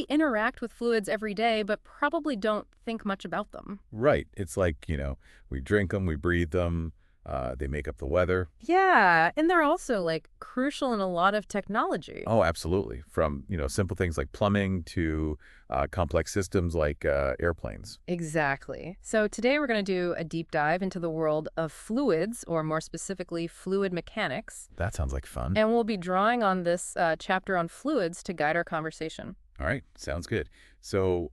we interact with fluids every day, but probably don't think much about them. Right. It's like, we drink them, we breathe them, they make up the weather. Yeah, and they're also like crucial in a lot of technology. Oh, absolutely. From, simple things like plumbing to complex systems like airplanes. Exactly. So today we're going to do a deep dive into the world of fluids, or more specifically, fluid mechanics. That sounds like fun. And we'll be drawing on this chapter on fluids to guide our conversation. All right. Sounds good. So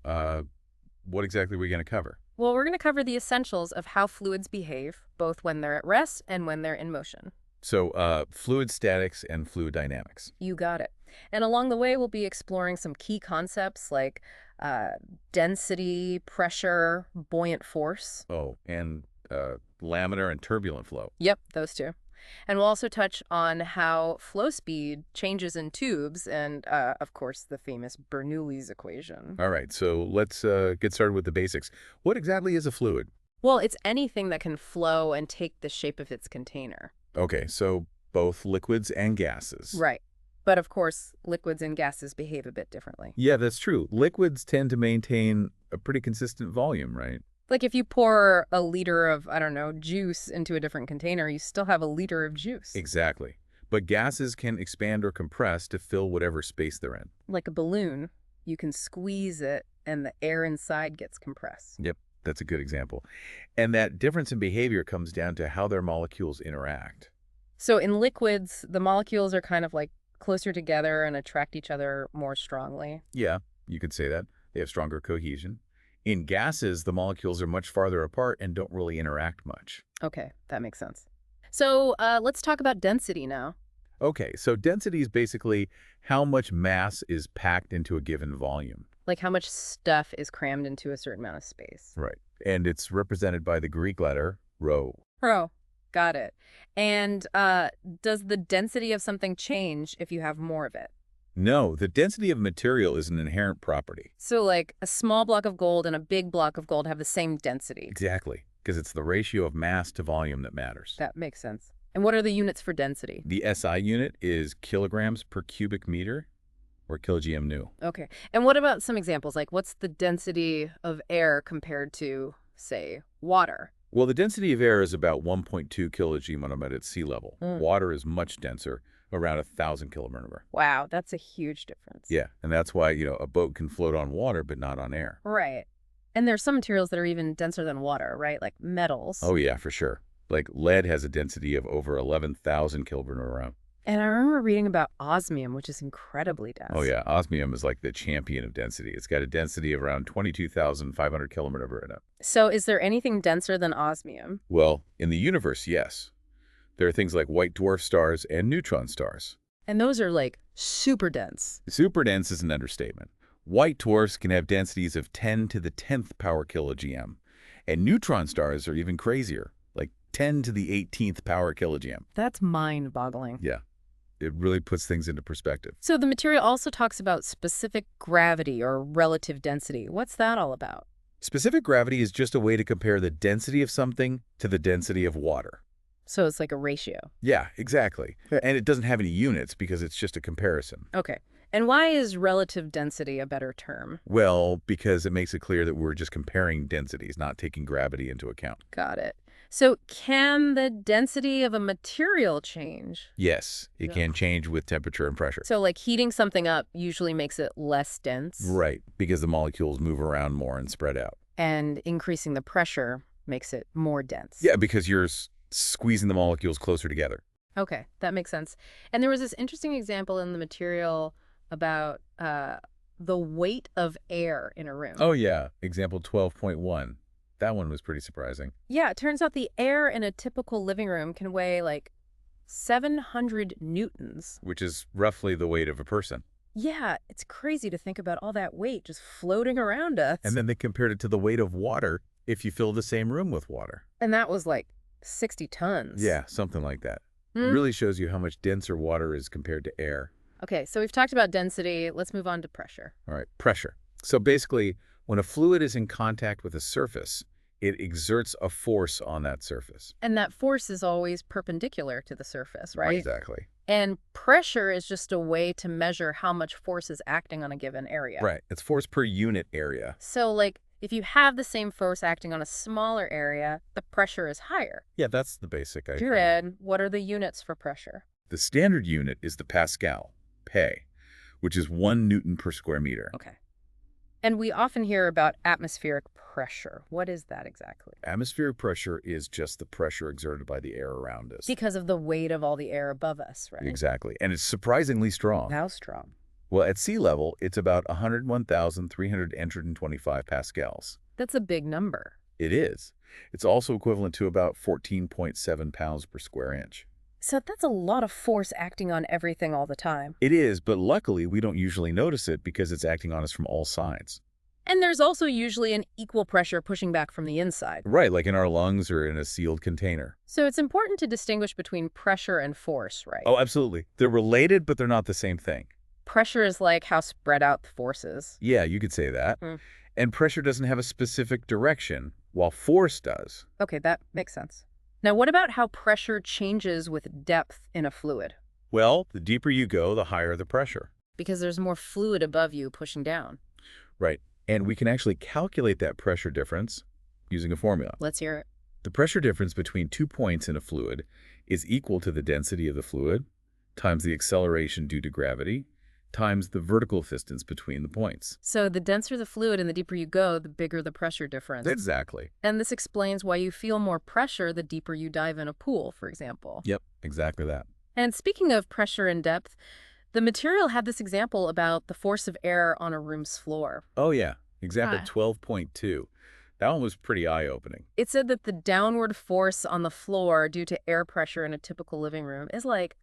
what exactly are we going to cover? Well, we're going to cover the essentials of how fluids behave, both when they're at rest and when they're in motion. So fluid statics and fluid dynamics. You got it. And along the way, we'll be exploring some key concepts like density, pressure, buoyant force. Oh, and laminar and turbulent flow. Yep, those two. And we'll also touch on how flow speed changes in tubes and, of course, the famous Bernoulli's equation. All right, so let's get started with the basics. What exactly is a fluid? Well, it's anything that can flow and take the shape of its container. Okay, so both liquids and gases. Right. But, of course, liquids and gases behave a bit differently. Yeah, that's true. Liquids tend to maintain a pretty consistent volume, right? Like if you pour a liter of, I don't know, juice into a different container, you still have a liter of juice. Exactly. But gases can expand or compress to fill whatever space they're in. Like a balloon, you can squeeze it and the air inside gets compressed. Yep, that's a good example. And that difference in behavior comes down to how their molecules interact. So in liquids, the molecules are kind of like closer together and attract each other more strongly. Yeah, you could say that. They have stronger cohesion. In gases, the molecules are much farther apart and don't really interact much. Okay, that makes sense. So let's talk about density now. Okay, so density is basically how much mass is packed into a given volume. Like how much stuff is crammed into a certain amount of space. Right. And it's represented by the Greek letter rho. Rho. Got it. And does the density of something change if you have more of it? No, the density of material is an inherent property. So like a small block of gold and a big block of gold have the same density. Exactly, because it's the ratio of mass to volume that matters. That makes sense. And what are the units for density? The SI unit is kilograms per cubic meter, or kilogram nu. Okay. And what about some examples? Like what's the density of air compared to, say, water? Well, the density of air is about 1.2 kg at sea level. Water is much denser, around 1,000 km. Wow, that's a huge difference. Yeah, and that's why, a boat can float on water, but not on air. Right. And there's some materials that are even denser than water, right? Like metals. Oh, yeah, for sure. Like lead has a density of over 11,000 km. And I remember reading about osmium, which is incredibly dense. Oh, yeah. Osmium is like the champion of density. It's got a density of around 22,500 km. So is there anything denser than osmium? Well, in the universe, yes. There are things like white dwarf stars and neutron stars. And those are like super dense. Super dense is an understatement. White dwarfs can have densities of 10 to the 10th power kilogm. And neutron stars are even crazier, like 10 to the 18th power kilogm. That's mind-boggling. Yeah. It really puts things into perspective. So the material also talks about specific gravity or relative density. What's that all about? Specific gravity is just a way to compare the density of something to the density of water. So it's like a ratio. Yeah, exactly. And it doesn't have any units because it's just a comparison. Okay. And why is relative density a better term? Well, because it makes it clear that we're just comparing densities, not taking gravity into account. Got it. So can the density of a material change? Yes, it can change with temperature and pressure. So like heating something up usually makes it less dense. Right, because the molecules move around more and spread out. And increasing the pressure makes it more dense. Yeah, because you're squeezing the molecules closer together. Okay, that makes sense. And there was this interesting example in the material about the weight of air in a room. Oh, yeah. Example 12.1. That one was pretty surprising. Yeah, it turns out the air in a typical living room can weigh like 700 newtons. Which is roughly the weight of a person. Yeah, it's crazy to think about all that weight just floating around us. And then they compared it to the weight of water if you fill the same room with water. And that was like 60 tons. Yeah, something like that. It really shows you how much denser water is compared to air. Okay, so we've talked about density. Let's move on to pressure. All right, pressure. So basically, when a fluid is in contact with a surface, It exerts a force on that surface. And that force is always perpendicular to the surface, right? Exactly. And pressure is just a way to measure how much force is acting on a given area. Right. It's force per unit area. So, like, if you have the same force acting on a smaller area, the pressure is higher. Yeah, that's the basic idea. Jared, what are the units for pressure? The standard unit is the Pascal, Pa, which is 1 Newton per square meter. Okay. And we often hear about atmospheric pressure. What is that exactly? Atmospheric pressure is just the pressure exerted by the air around us. Because of the weight of all the air above us, right? Exactly. And it's surprisingly strong. How strong? Well, at sea level, it's about 101,325 pascals. That's a big number. It is. It's also equivalent to about 14.7 pounds per square inch. So that's a lot of force acting on everything all the time. It is, but luckily we don't usually notice it because it's acting on us from all sides. And there's also usually an equal pressure pushing back from the inside. Right, like in our lungs or in a sealed container. So it's important to distinguish between pressure and force, right? Oh, absolutely. They're related, but they're not the same thing. Pressure is like how spread out the force is. Yeah, you could say that. And pressure doesn't have a specific direction, while force does. Okay, that makes sense. Now, what about how pressure changes with depth in a fluid? Well, the deeper you go, the higher the pressure. Because there's more fluid above you pushing down. Right. And we can actually calculate that pressure difference using a formula. Let's hear it. The pressure difference between 2 points in a fluid is equal to the density of the fluid times the acceleration due to gravity times the vertical distance between the points. So the denser the fluid and the deeper you go, the bigger the pressure difference. Exactly. And this explains why you feel more pressure the deeper you dive in a pool, for example. Yep, exactly that. And speaking of pressure and depth, the material had this example about the force of air on a room's floor. Oh yeah, example Ah. 12.2. That one was pretty eye-opening. It said that the downward force on the floor due to air pressure in a typical living room is like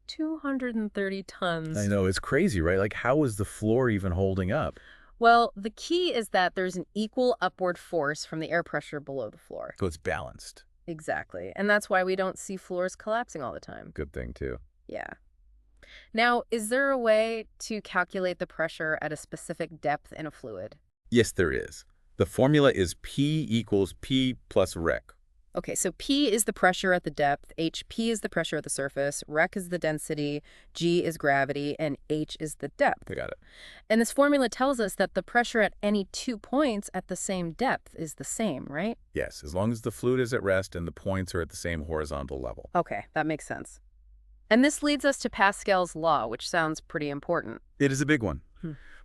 230 tons. I know, it's crazy, right? Like, how is the floor even holding up? Well, the key is that there's an equal upward force from the air pressure below the floor. So it's balanced. Exactly. And that's why we don't see floors collapsing all the time. Good thing, too. Yeah. Now, is there a way to calculate the pressure at a specific depth in a fluid? Yes, there is. The formula is P equals P plus rec. Okay, so P is the pressure at the depth, HP is the pressure at the surface, rec is the density, G is gravity, and H is the depth. I got it. And this formula tells us that the pressure at any 2 points at the same depth is the same, right? Yes, as long as the fluid is at rest and the points are at the same horizontal level. Okay, that makes sense. And this leads us to Pascal's law, which sounds pretty important. It is a big one.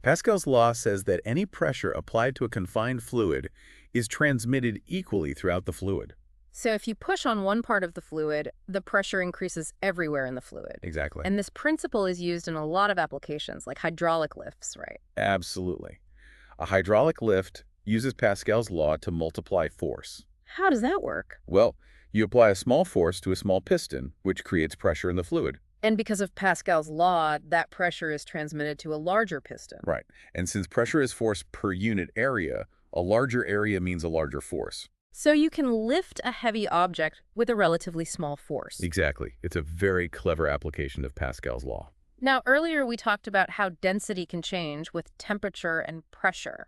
Pascal's law says that any pressure applied to a confined fluid is transmitted equally throughout the fluid. So if you push on one part of the fluid, the pressure increases everywhere in the fluid. Exactly. And this principle is used in a lot of applications, like hydraulic lifts, right? Absolutely. A hydraulic lift uses Pascal's law to multiply force. How does that work? Well, you apply a small force to a small piston, which creates pressure in the fluid. And because of Pascal's law, that pressure is transmitted to a larger piston. Right. And since pressure is force per unit area, a larger area means a larger force. So you can lift a heavy object with a relatively small force. Exactly. It's a very clever application of Pascal's law. Now, earlier we talked about how density can change with temperature and pressure.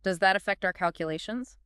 Does that affect our calculations?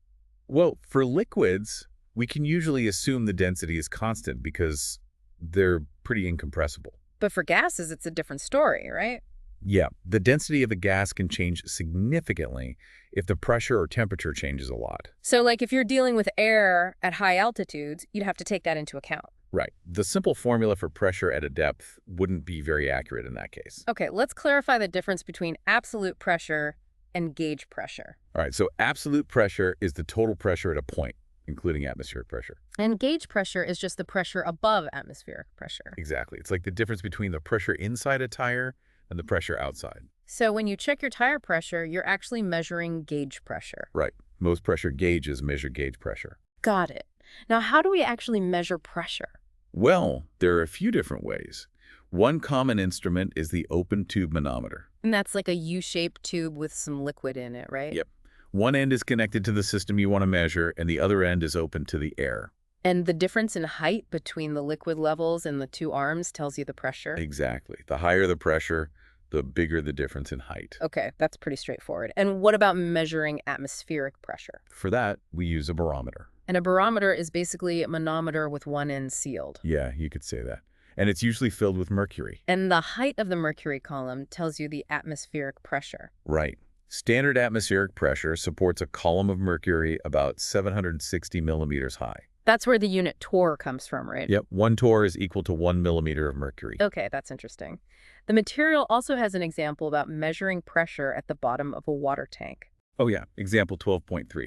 Well, for liquids, we can usually assume the density is constant because they're pretty incompressible. But for gases, it's a different story, right? Yeah, the density of a gas can change significantly if the pressure or temperature changes a lot. So like if you're dealing with air at high altitudes, you'd have to take that into account. Right. The simple formula for pressure at a depth wouldn't be very accurate in that case. Okay, let's clarify the difference between absolute pressure and gauge pressure. All right, so absolute pressure is the total pressure at a point, including atmospheric pressure. And gauge pressure is just the pressure above atmospheric pressure. Exactly. It's like the difference between the pressure inside a tire and the pressure outside. So when you check your tire pressure, you're actually measuring gauge pressure. Right. Most pressure gauges measure gauge pressure. Got it. Now, how do we actually measure pressure? Well, there are a few different ways. One common instrument is the open tube manometer. And that's like a U-shaped tube with some liquid in it, right? Yep. One end is connected to the system you want to measure, and the other end is open to the air. And the difference in height between the liquid levels and the two arms tells you the pressure? Exactly. The higher the pressure, the bigger the difference in height. Okay, that's pretty straightforward. And what about measuring atmospheric pressure? For that, we use a barometer. And a barometer is basically a manometer with one end sealed. Yeah, you could say that. And it's usually filled with mercury. And the height of the mercury column tells you the atmospheric pressure. Right. Standard atmospheric pressure supports a column of mercury about 760 millimeters high. That's where the unit torr comes from, right? Yep, 1 torr is equal to 1 millimeter of mercury. Okay, that's interesting. The material also has an example about measuring pressure at the bottom of a water tank. Oh yeah, example 12.3.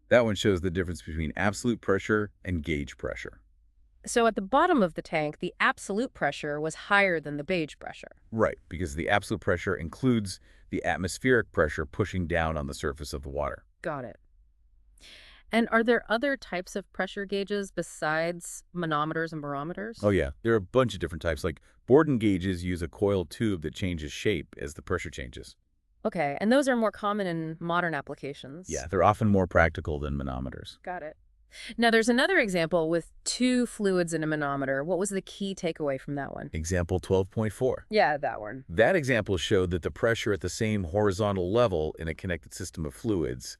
That one shows the difference between absolute pressure and gauge pressure. So at the bottom of the tank, the absolute pressure was higher than the gauge pressure. Right, because the absolute pressure includes the atmospheric pressure pushing down on the surface of the water. Got it. And are there other types of pressure gauges besides manometers and barometers? Oh yeah, there are a bunch of different types. Like Borden gauges use a coiled tube that changes shape as the pressure changes. Okay, and those are more common in modern applications. Yeah, they're often more practical than manometers. Got it. Now, there's another example with two fluids in a manometer. What was the key takeaway from that one? Example 12.4. Yeah, that one. That example showed that the pressure at the same horizontal level in a connected system of fluids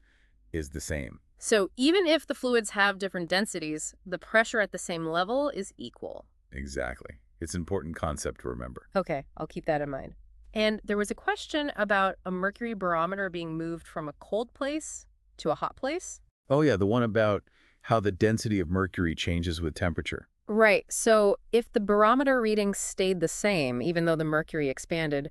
is the same. So even if the fluids have different densities, the pressure at the same level is equal. Exactly. It's an important concept to remember. Okay, I'll keep that in mind. And there was a question about a mercury barometer being moved from a cold place to a hot place. Oh yeah, the one about how the density of mercury changes with temperature. Right. So if the barometer reading stayed the same, even though the mercury expanded,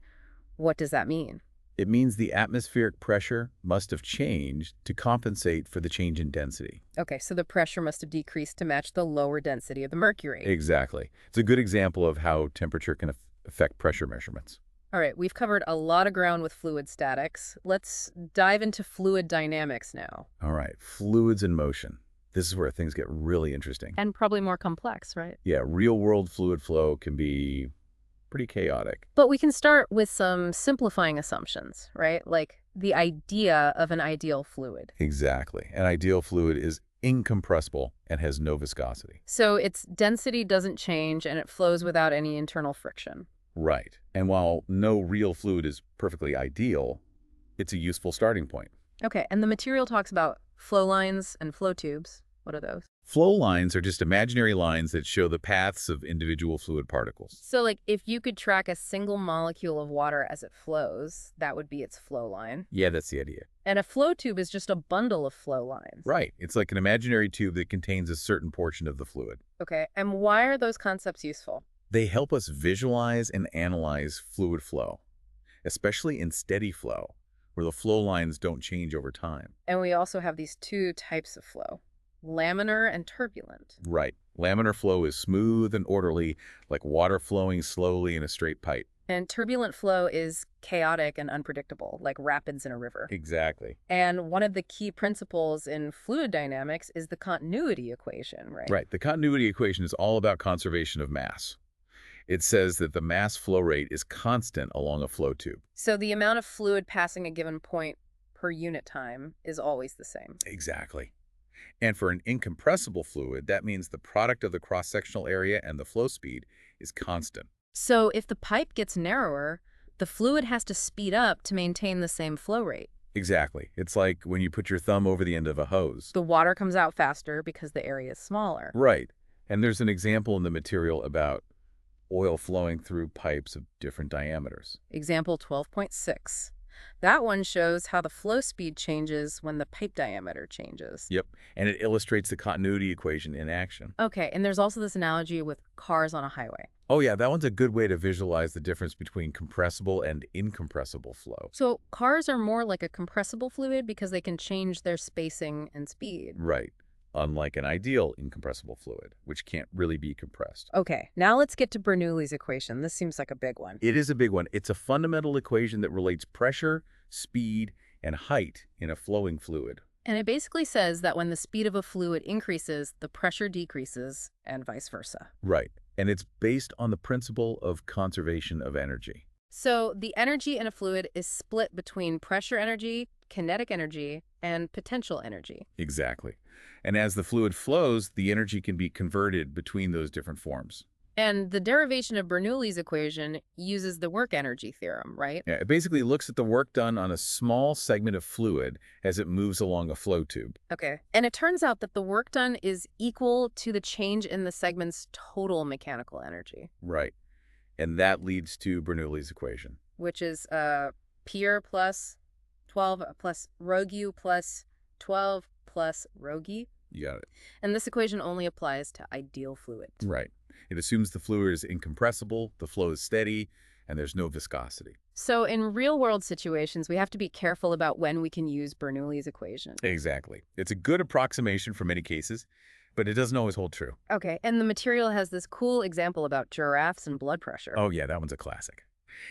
what does that mean? It means the atmospheric pressure must have changed to compensate for the change in density. Okay, so the pressure must have decreased to match the lower density of the mercury. Exactly. It's a good example of how temperature can affect pressure measurements. All right, we've covered a lot of ground with fluid statics. Let's dive into fluid dynamics now. All right, fluids in motion. This is where things get really interesting. And probably more complex, right? Yeah, real-world fluid flow can be pretty chaotic. But we can start with some simplifying assumptions, right? Like the idea of an ideal fluid. Exactly. An ideal fluid is incompressible and has no viscosity. So its density doesn't change and it flows without any internal friction. Right. And while no real fluid is perfectly ideal, it's a useful starting point. Okay, and the material talks about flow lines and flow tubes. What are those? Flow lines are just imaginary lines that show the paths of individual fluid particles. So, like, if you could track a single molecule of water as it flows, that would be its flow line. Yeah, that's the idea. And a flow tube is just a bundle of flow lines. Right. It's like an imaginary tube that contains a certain portion of the fluid. Okay, and why are those concepts useful? They help us visualize and analyze fluid flow, especially in steady flow, where the flow lines don't change over time. And we also have these two types of flow, laminar and turbulent. Right. Laminar flow is smooth and orderly, like water flowing slowly in a straight pipe. And turbulent flow is chaotic and unpredictable, like rapids in a river. Exactly. And one of the key principles in fluid dynamics is the continuity equation, right? Right. The continuity equation is all about conservation of mass. It says that the mass flow rate is constant along a flow tube. So the amount of fluid passing a given point per unit time is always the same. Exactly. And for an incompressible fluid, that means the product of the cross-sectional area and the flow speed is constant. So if the pipe gets narrower, the fluid has to speed up to maintain the same flow rate. Exactly. It's like when you put your thumb over the end of a hose. The water comes out faster because the area is smaller. Right. And there's an example in the material about oil flowing through pipes of different diameters. Example 12.6. That one shows how the flow speed changes when the pipe diameter changes. Yep. And it illustrates the continuity equation in action. Okay, and there's also this analogy with cars on a highway. Oh yeah, that one's a good way to visualize the difference between compressible and incompressible flow. So cars are more like a compressible fluid because they can change their spacing and speed. Right. Unlike an ideal incompressible fluid, which can't really be compressed. Okay, now let's get to Bernoulli's equation. This seems like a big one. It is a big one. It's a fundamental equation that relates pressure, speed, and height in a flowing fluid. And it basically says that when the speed of a fluid increases, the pressure decreases, and vice versa. Right. And it's based on the principle of conservation of energy. So the energy in a fluid is split between pressure energy, kinetic energy, and potential energy. Exactly. And as the fluid flows, the energy can be converted between those different forms. And the derivation of Bernoulli's equation uses the work energy theorem, right? Yeah, it basically looks at the work done on a small segment of fluid as it moves along a flow tube. Okay. And it turns out that the work done is equal to the change in the segment's total mechanical energy, Right. And that leads to Bernoulli's equation. which is Pier plus 12 plus Rogue plus 12 plus Rogue. You got it. And this equation only applies to ideal fluids. Right. It assumes the fluid is incompressible, the flow is steady, and there's no viscosity. So in real-world situations, we have to be careful about when we can use Bernoulli's equation. Exactly. It's a good approximation for many cases, but it doesn't always hold true. Okay, and the material has this cool example about giraffes and blood pressure. Oh yeah, that one's a classic.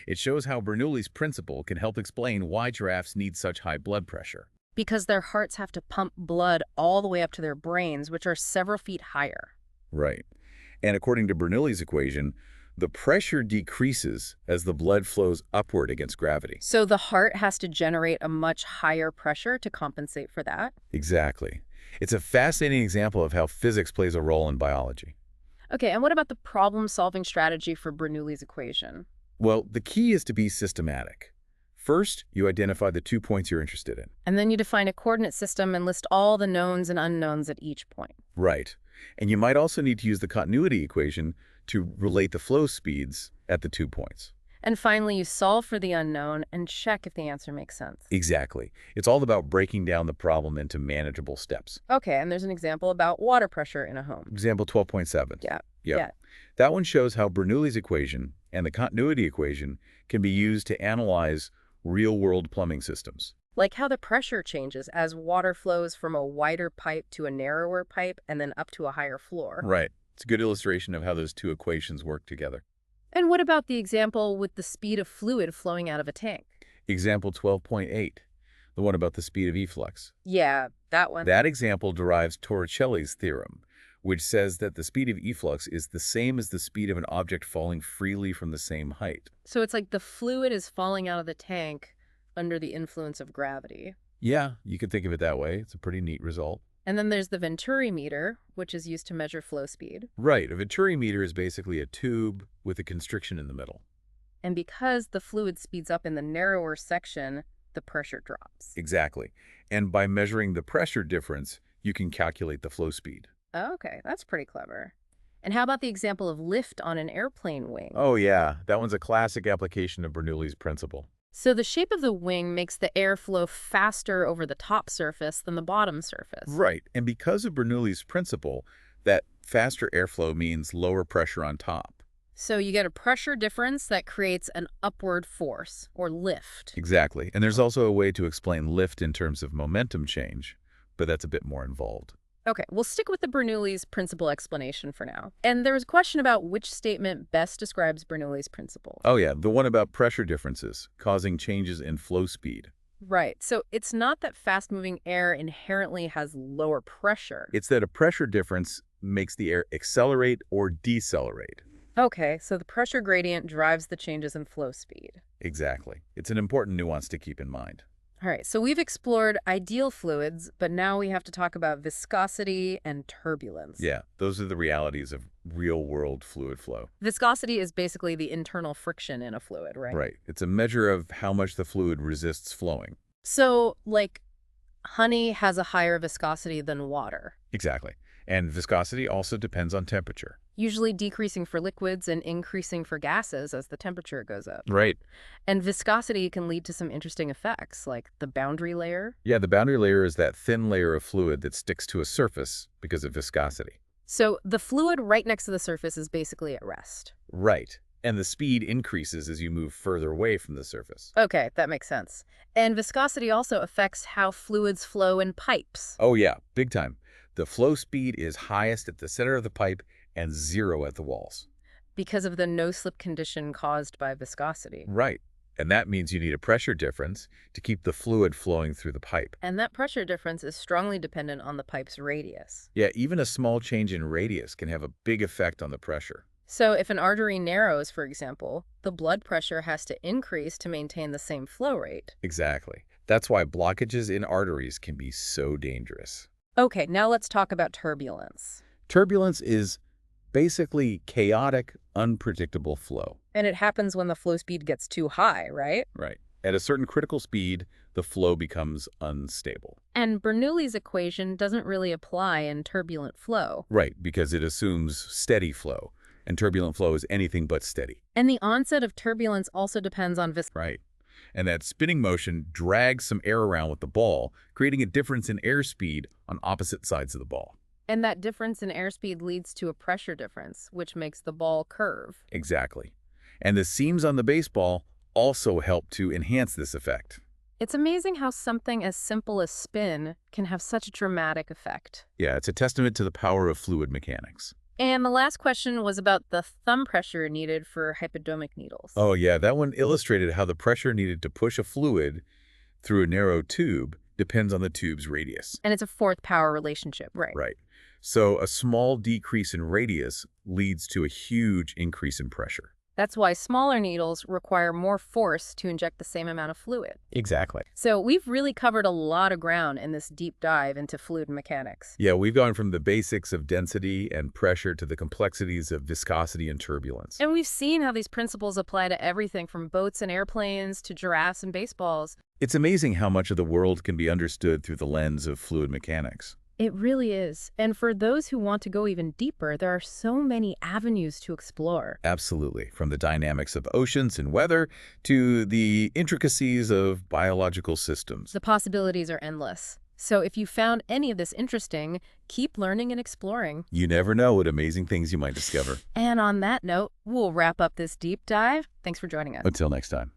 It shows how Bernoulli's principle can help explain why giraffes need such high blood pressure. Because their hearts have to pump blood all the way up to their brains, which are several feet higher. Right. And according to Bernoulli's equation, the pressure decreases as the blood flows upward against gravity. So the heart has to generate a much higher pressure to compensate for that? Exactly. It's a fascinating example of how physics plays a role in biology. Okay, and what about the problem-solving strategy for Bernoulli's equation? Well, the key is to be systematic. First, you identify the 2 points you're interested in. And then you define a coordinate system and list all the knowns and unknowns at each point. Right. And you might also need to use the continuity equation to relate the flow speeds at the 2 points. And finally, you solve for the unknown and check if the answer makes sense. Exactly. It's all about breaking down the problem into manageable steps. Okay, and there's an example about water pressure in a home. Example 12.7. Yeah. Yep. Yeah. That one shows how Bernoulli's equation and the continuity equation can be used to analyze real-world plumbing systems. Like how the pressure changes as water flows from a wider pipe to a narrower pipe and then up to a higher floor. Right. It's a good illustration of how those two equations work together. And what about the example with the speed of fluid flowing out of a tank? Example 12.8, the one about the speed of efflux. Yeah, that one. That example derives Torricelli's theorem, which says that the speed of efflux is the same as the speed of an object falling freely from the same height. So it's like the fluid is falling out of the tank under the influence of gravity. Yeah, you could think of it that way. It's a pretty neat result. And then there's the Venturi meter, which is used to measure flow speed. Right. A Venturi meter is basically a tube with a constriction in the middle. And because the fluid speeds up in the narrower section, the pressure drops. Exactly. And by measuring the pressure difference, you can calculate the flow speed. Okay, that's pretty clever. And how about the example of lift on an airplane wing? Oh, yeah. That one's a classic application of Bernoulli's principle. So the shape of the wing makes the air flow faster over the top surface than the bottom surface. Right. And because of Bernoulli's principle, that faster airflow means lower pressure on top. So you get a pressure difference that creates an upward force, or lift. Exactly. And there's also a way to explain lift in terms of momentum change, but that's a bit more involved. Okay, we'll stick with the Bernoulli's principle explanation for now. And there was a question about which statement best describes Bernoulli's principle. Oh, yeah. The one about pressure differences causing changes in flow speed. Right, so it's not that fast-moving air inherently has lower pressure. It's that a pressure difference makes the air accelerate or decelerate. Okay, so the pressure gradient drives the changes in flow speed. Exactly. It's an important nuance to keep in mind. All right, so we've explored ideal fluids, but now we have to talk about viscosity and turbulence. Yeah, those are the realities of real-world fluid flow. Viscosity is basically the internal friction in a fluid, right? Right. It's a measure of how much the fluid resists flowing. So, like, honey has a higher viscosity than water, Exactly. And viscosity also depends on temperature. usually decreasing for liquids and increasing for gases as the temperature goes up. Right. And viscosity can lead to some interesting effects, like the boundary layer. Yeah, the boundary layer is that thin layer of fluid that sticks to a surface because of viscosity. So the fluid right next to the surface is basically at rest. Right. And the speed increases as you move further away from the surface. Okay, that makes sense. And viscosity also affects how fluids flow in pipes. Oh yeah, big time. The flow speed is highest at the center of the pipe and zero at the walls. Because of the no-slip condition caused by viscosity. Right. And that means you need a pressure difference to keep the fluid flowing through the pipe. And that pressure difference is strongly dependent on the pipe's radius. Yeah, even a small change in radius can have a big effect on the pressure. So if an artery narrows, for example, the blood pressure has to increase to maintain the same flow rate. Exactly. That's why blockages in arteries can be so dangerous. Okay, now let's talk about turbulence. Turbulence is Basically, chaotic, unpredictable flow. And it happens when the flow speed gets too high, right? Right. At a certain critical speed, the flow becomes unstable. And Bernoulli's equation doesn't really apply in turbulent flow. Right, because it assumes steady flow, and turbulent flow is anything but steady. And the onset of turbulence also depends on viscosity. Right. And that spinning motion drags some air around with the ball, creating a difference in airspeed on opposite sides of the ball. And that difference in airspeed leads to a pressure difference, which makes the ball curve. Exactly. And the seams on the baseball also help to enhance this effect. It's amazing how something as simple as spin can have such a dramatic effect. Yeah, it's a testament to the power of fluid mechanics. And the last question was about the thumb pressure needed for hypodermic needles. Oh yeah, that one illustrated how the pressure needed to push a fluid through a narrow tube depends on the tube's radius. And it's a fourth power relationship, right? Right. So a small decrease in radius leads to a huge increase in pressure. That's why smaller needles require more force to inject the same amount of fluid. Exactly. So we've really covered a lot of ground in this deep dive into fluid mechanics. Yeah, we've gone from the basics of density and pressure to the complexities of viscosity and turbulence. And we've seen how these principles apply to everything from boats and airplanes to giraffes and baseballs. It's amazing how much of the world can be understood through the lens of fluid mechanics. It really is. And for those who want to go even deeper, there are so many avenues to explore. Absolutely. From the dynamics of oceans and weather to the intricacies of biological systems. The possibilities are endless. So if you found any of this interesting, keep learning and exploring. You never know what amazing things you might discover. And on that note, we'll wrap up this deep dive. Thanks for joining us. Until next time.